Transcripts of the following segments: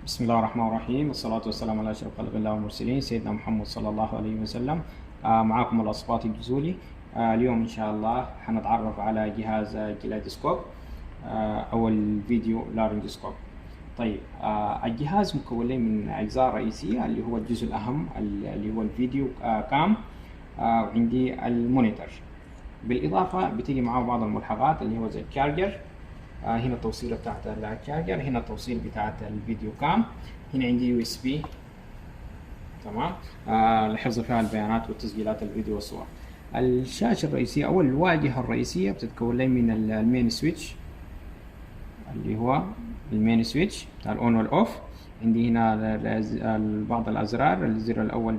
بسم الله الرحمن الرحيم، والصلاة والسلام على أشرف خلق الله والمرسلين سيدنا محمد صلى الله عليه وسلم. معاكم الأصباط الجزولي. اليوم إن شاء الله حنتعرف على جهاز جليدسكوب أو الفيديو لارyngoسcope. طيب، الجهاز مكون من أجزاء رئيسية اللي هو الجزء الأهم اللي هو الفيديو كام، وعندي المونيتور. بالإضافة بتيجي معاه بعض الملحقات اللي هو زي الشارجر. هنا التوصيلة بتاعت الشارجر، هنا التوصيل بتاعت الفيديو كام، هنا عندي USB تمام لحفظ فيها البيانات والتسجيلات الفيديو والصور. الشاشة الرئيسية أو الواجهة الرئيسية بتتكون لي من المين سويتش اللي هو المين سويتش بتاع الأون والأوف. عندي هنا بعض الأزرار، الزر الأول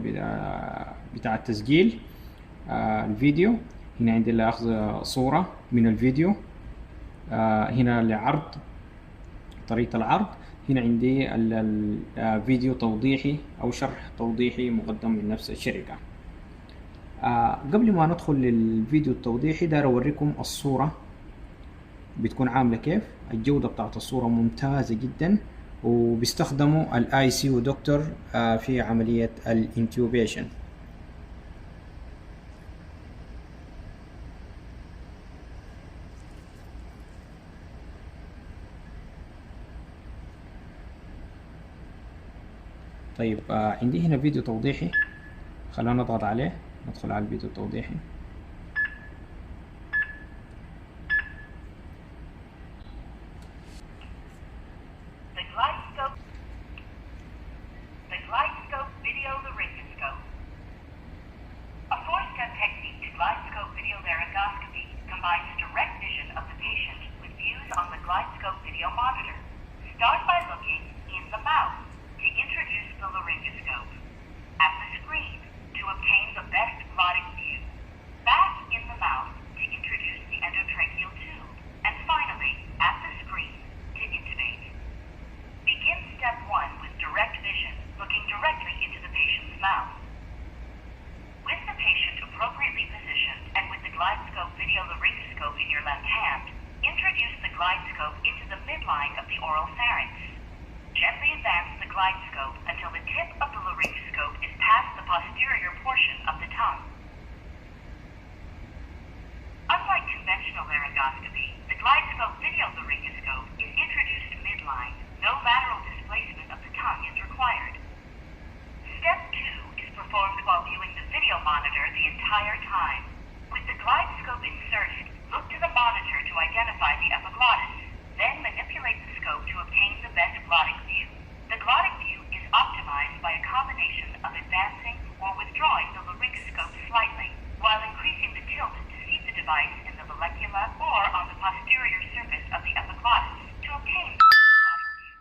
بتاع التسجيل الفيديو، هنا عندي لأخذ صورة من الفيديو، هنا لعرض طريقة العرض، هنا عندي الفيديو توضيحي أو شرح توضيحي مقدم من نفس الشركة. قبل ما ندخل للفيديو التوضيحي داير أوريكم الصورة بتكون عاملة كيف. الجودة بتاعت الصورة ممتازة جدا، وبيستخدموا الاي سي يو دكتور في عملية الانتيوبيشن. طيب، عندي هنا فيديو توضيحي، خلونا نضغط عليه ندخل على الفيديو التوضيحي. The glidescope video laryngoscope. A four-step technique to glidescope video laryngoscopy combines direct vision of the patient with views on the glidescope video monitor. Start by looking in the mouth to introduce the laryngoscope, at the screen to obtain the best glottic view, back in the mouth to introduce the endotracheal tube, and finally, at the screen to intubate. Begin step 1 with direct vision, looking directly into the patient's mouth. With the patient appropriately positioned and with the glidescope video laryngoscope in your left hand, introduce the glidescope into the midline of the oral pharynx. Gently advance the glidescope until the tip of the laryngoscope is past the posterior portion of the tongue. Unlike conventional laryngoscopy, the glidescope video laryngoscope is introduced midline. No lateral displacement of the tongue is required. Step 2 is performed while viewing the video monitor the entire time. With the glidescope inserted, look to the monitor to identify the epiglottis. Then manipulate the scope to obtain the best glottic view. The glottic view is optimized by a combination of advancing or withdrawing the laryngoscope slightly, while increasing the tilt to seat the device in the vallecula or on the posterior surface of the epiglottis to obtain the best glottic view.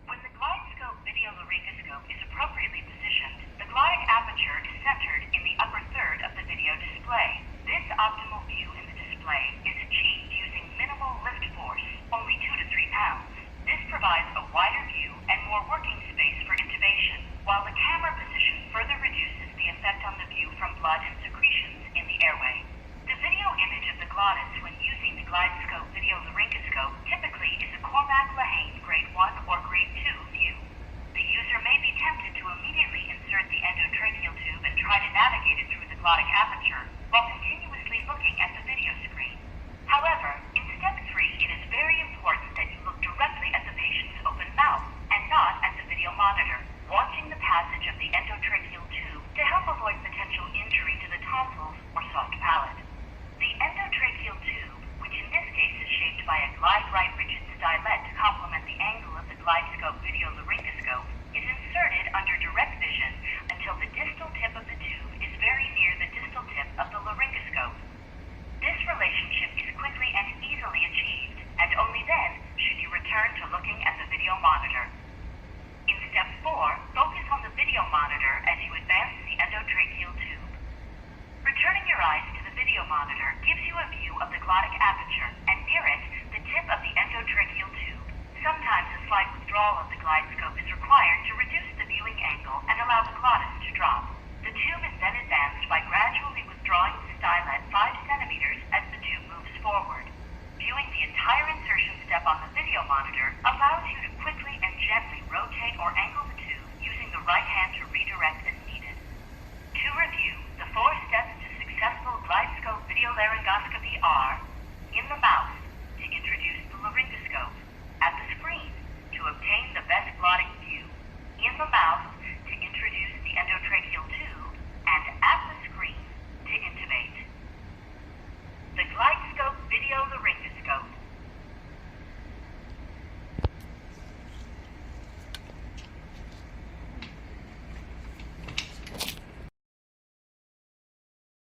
When the glidescope video laryngoscope is appropriately positioned, the glottic aperture is centered in the upper third of the video display. This optimal view in the display is achieved using minimal lift force, only 2 to 3 pounds. This provides a wider view and more working space for intubation, while the camera position further reduces the effect on the view from blood and secretions in the airway. The video image of the glottis when using the glidescope video laryngoscope typically is a Cormack-Lehane grade 1 or grade 2 view. The user may be tempted to immediately insert the endotracheal tube and try to navigate it through the glottic aperture while continuously looking at the video screen. However, in step 3, it is very important that you look directly at the patient's open mouth and not at the video monitor, watching the passage of the endotracheal tube to help avoid potential injury to the tonsils or soft palate. The endotracheal tube, which in this case is shaped by a glide right rigid stylet to complement the angle of the glidescope video laryngoscope, is inserted under direct vision until the distal tip of the tube is very near the distal tip of the laryngoscope. This relationship is quickly and easily achieved, and only then should you return to looking at the video monitor. In step 4, focus on the video monitor as you advance the endotracheal tube. Returning your eyes to the video monitor gives you a view of the glottic aperture, and near it, the tip of the endotracheal tube. Sometimes a slight withdrawal of the glidescope is required